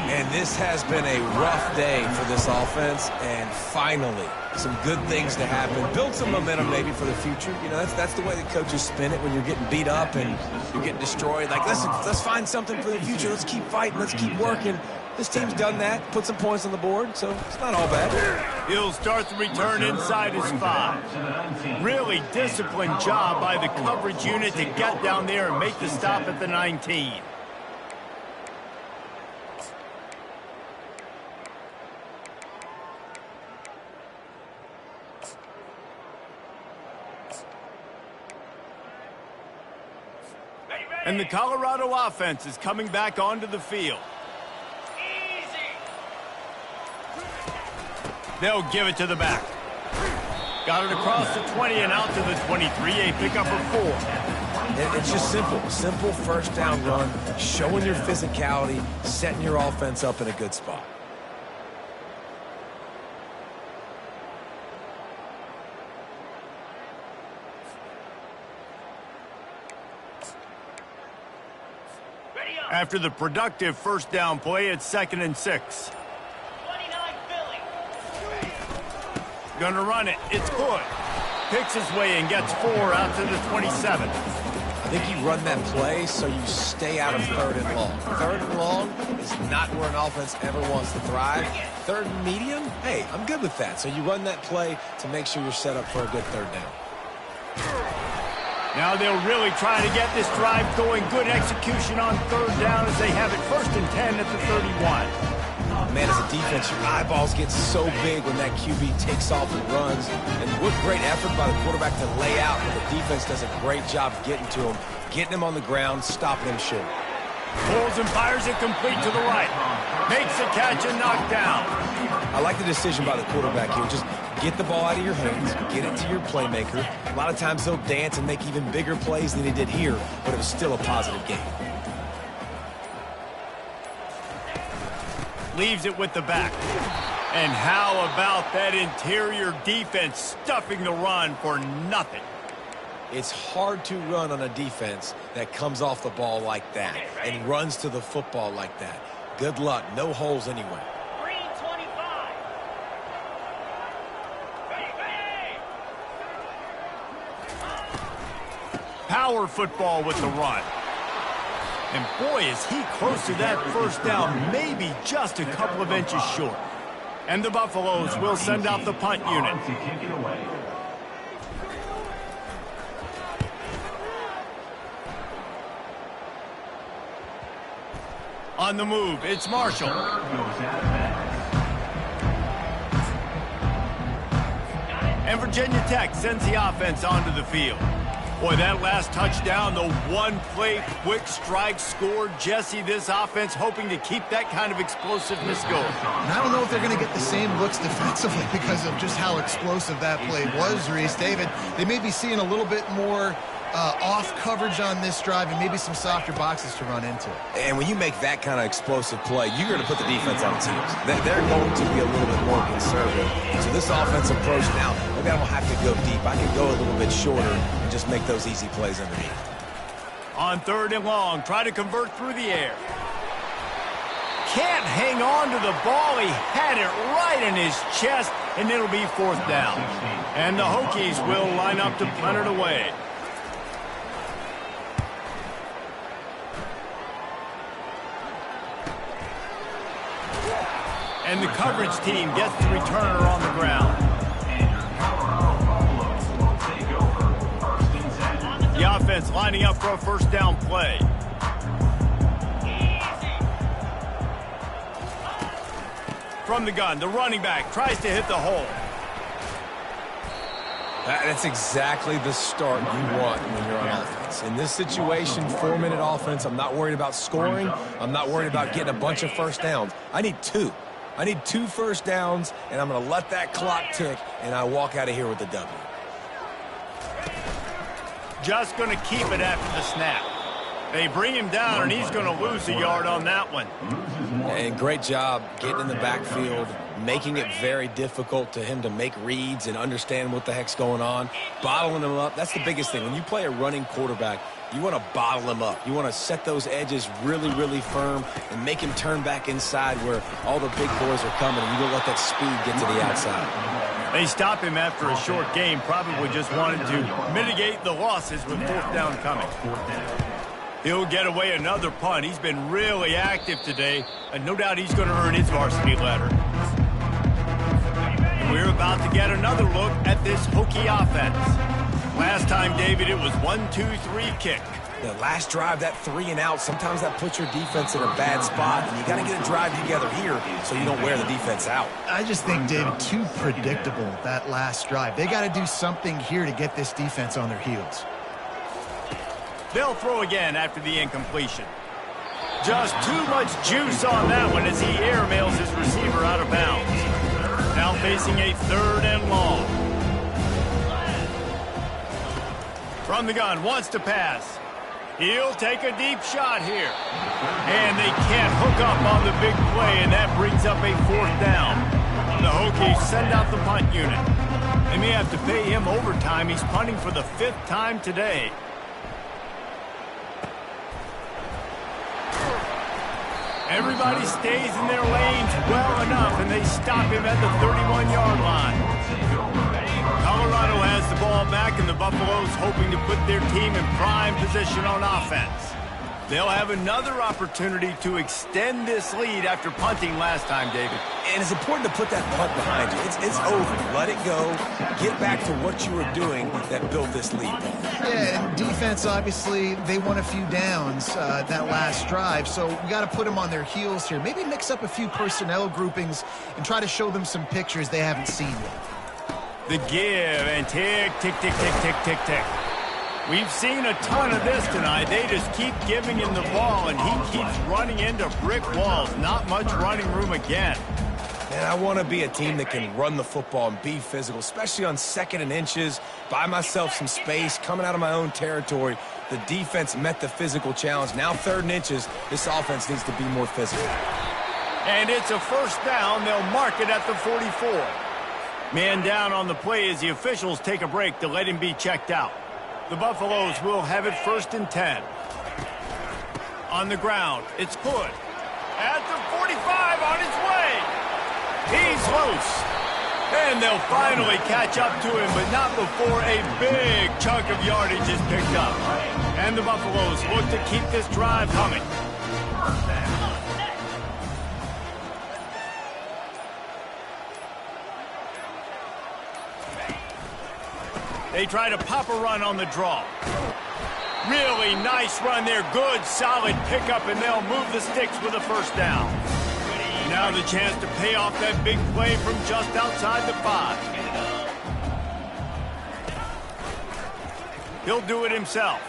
And this has been a rough day for this offense, and finally, some good things to happen. Build some momentum maybe for the future. You know, that's the way the coaches spin it when you're getting beat up and you're getting destroyed. Like, listen, let's find something for the future. Let's keep fighting. Let's keep working. This team's done that, put some points on the board, so it's not all bad. He'll start the return inside his 5. Really disciplined job by the coverage unit to get down there and make the stop at the 19. And the Colorado offense is coming back onto the field. They'll give it to the back. Got it across the 20 and out to the 23. A pickup of 4. It's just simple. Simple first down run, showing your physicality, setting your offense up in a good spot. After the productive first down play, it's 2nd and 6. Gonna run it. It's good. Picks his way and gets 4 out to the 27. I think you run that play so you stay out of 3rd and long. 3rd and long is not where an offense ever wants to thrive. 3rd and medium, hey, I'm good with that. So you run that play to make sure you're set up for a good 3rd down. Now they'll really try to get this drive going. Good execution on third down as they have it 1st and 10 at the 31. Man, as a defense, your eyeballs get so big when that QB takes off and runs. And what great effort by the quarterback to lay out, but the defense does a great job getting to him, getting him on the ground, stopping him short. Pulls and fires it complete to the right. Makes the catch and knocked down. I like the decision by the quarterback here. Just get the ball out of your hands, get it to your playmaker. A lot of times they'll dance and make even bigger plays than he did here, but it was still a positive game. Leaves it with the back. And how about that interior defense stuffing the run for nothing? It's hard to run on a defense that comes off the ball like that and runs to the football like that. Good luck. No holes anywhere. Power football with the run. And boy, is he close to that first down, maybe just a couple of inches short. And the Buffaloes will send out the punt unit. On the move, it's Marshall. And Virginia Tech sends the offense onto the field. Boy, that last touchdown, the one-play quick strike score. Jesse, this offense hoping to keep that kind of explosiveness going. And I don't know if they're going to get the same looks defensively because of just how explosive that play was, Reese. David, they may be seeing a little bit more off coverage on this drive and maybe some softer boxes to run into. And when you make that kind of explosive play, you're going to put the defense on its heels. They're going to be a little bit more conservative. So this offense approach now, maybe I don't have to go deep. I can go a little bit shorter and just make those easy plays underneath. On 3rd and long, try to convert through the air. Can't hang on to the ball. He had it right in his chest, and it'll be 4th down. And the Hokies will line up to punt it away. And the coverage team gets the returner on the ground. The offense lining up for a 1st down play. From the gun, the running back tries to hit the hole. That's exactly the start you want when you're on offense. In this situation, 4-minute offense, I'm not worried about scoring. I'm not worried about getting a bunch of 1st downs. I need 2. I need 2 1st downs, and I'm going to let that clock tick, and I walk out of here with the W. Just going to keep it after the snap. They bring him down, and he's going to lose a yard on that one. And great job getting in the backfield, making it very difficult to him to make reads and understand what the heck's going on, bottling him up. That's the biggest thing. When you play a running quarterback, you want to bottle him up. You want to set those edges really, really firm and make him turn back inside where all the big boys are coming, and you don't let that speed get to the outside. They stop him after a short game, probably just wanted to mitigate the losses with 4th down coming. He'll get away another punt. He's been really active today, and no doubt he's going to earn his varsity letter. And we're about to get another look at this Hokie offense. Last time, David, it was 1-2-3 kick. The last drive, that 3 and out, sometimes that puts your defense in a bad spot, and you got to get a drive together here so you don't wear the defense out. I just think, David, too predictable, that last drive. They got to do something here to get this defense on their heels. They'll throw again after the incompletion. Just too much juice on that one as he airmails his receiver out of bounds. Now facing a 3rd and long. From the gun, wants to pass. He'll take a deep shot here. And they can't hook up on the big play, and that brings up a 4th down. The Hokies send out the punt unit. They may have to pay him overtime. He's punting for the 5th time today. Everybody stays in their lanes well enough, and they stop him at the 31-yard line. Colorado has the ball back, and the Buffaloes hoping to put their team in prime position on offense. They'll have another opportunity to extend this lead after punting last time, David. And it's important to put that punt behind you. It's over. Let it go. Get back to what you were doing that built this lead. Yeah, and defense, obviously, they won a few downs that last drive, so we got to put them on their heels here. Maybe mix up a few personnel groupings and try to show them some pictures they haven't seen yet. The give and tick, tick, tick, tick, tick, tick, tick. We've seen a ton of this tonight. They just keep giving him the ball, and he keeps running into brick walls. Not much running room again. Man, I want to be a team that can run the football and be physical, especially on 2nd and inches, buy myself some space, coming out of my own territory. The defense met the physical challenge. Now 3rd and inches, this offense needs to be more physical. And it's a first down. They'll mark it at the 44. Man down on the play as the officials take a break to let him be checked out. The Buffaloes will have it 1st and 10. On the ground, it's good. At the 45, on his way. He's loose. And they'll finally catch up to him, but not before a big chunk of yardage is picked up. And the Buffaloes look to keep this drive humming. They try to pop a run on the draw. Really nice run there. Good, solid pickup, and they'll move the sticks with a first down. Now the chance to pay off that big play from just outside the 5. He'll do it himself.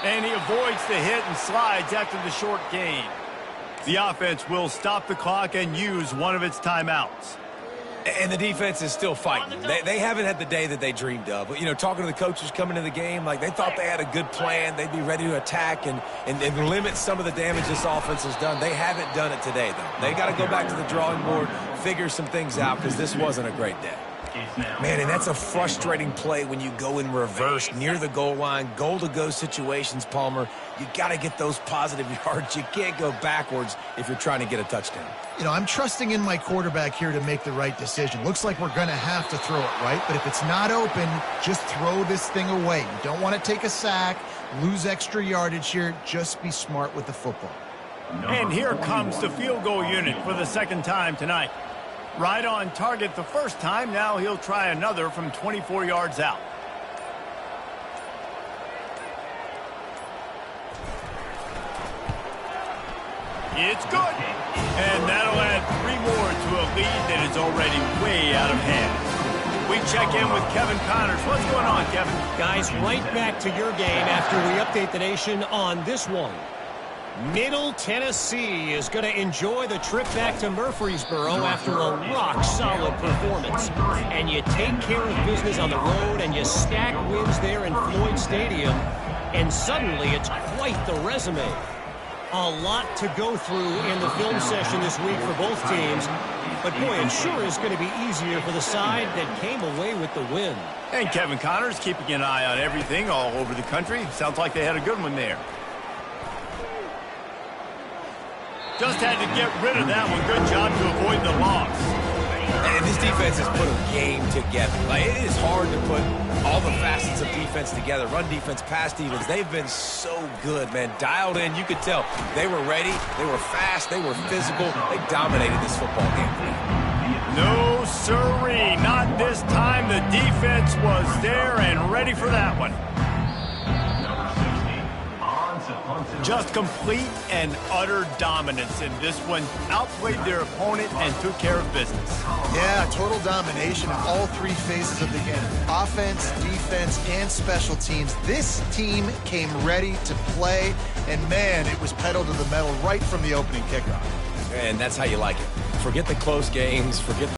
And he avoids the hit and slides after the short gain. The offense will stop the clock and use one of its timeouts. And the defense is still fighting. They haven't had the day that they dreamed of. You know, talking to the coaches coming into the game, like they thought they had a good plan. They'd be ready to attack and limit some of the damage this offense has done. They haven't done it today, though. They got to go back to the drawing board, figure some things out, because this wasn't a great day. Man, and that's a frustrating play when you go in reverse near the goal line, goal-to-go situations, Palmer. You got to get those positive yards. You can't go backwards if you're trying to get a touchdown. You know, I'm trusting in my quarterback here to make the right decision. Looks like we're going to have to throw it, right? But if it's not open, just throw this thing away. You don't want to take a sack, lose extra yardage here. Just be smart with the football. And here comes the field goal unit for the 2nd time tonight. Right on target the first time. Now he'll try another from 24 yards out. It's good. And that'll add 3 more to a lead that is already way out of hand. We check in with Kevin Connors. What's going on, Kevin? Guys, right back to your game after we update the nation on this one. Middle Tennessee is going to enjoy the trip back to Murfreesboro after a rock-solid performance. And you take care of business on the road and you stack wins there in Floyd Stadium, and suddenly it's quite the resume. A lot to go through in the film session this week for both teams. But, boy, it sure is going to be easier for the side that came away with the win. And Kevin Connors keeping an eye on everything all over the country. Sounds like they had a good one there. Just had to get rid of that one. Good job to avoid the loss. And this defense has put a game together. Like, it is hard to put all the facets of defense together. Run defense, pass defense. They've been so good, man. Dialed in. You could tell they were ready. They were fast. They were physical. They dominated this football game. No, sirree. Not this time. The defense was there and ready for that one. Just complete and utter dominance in this one. Outplayed their opponent and took care of business. Yeah, total domination in all 3 phases of the game. Offense, defense, and special teams. This team came ready to play, and, man, it was pedal to the metal right from the opening kickoff. And that's how you like it. Forget the close games. Forget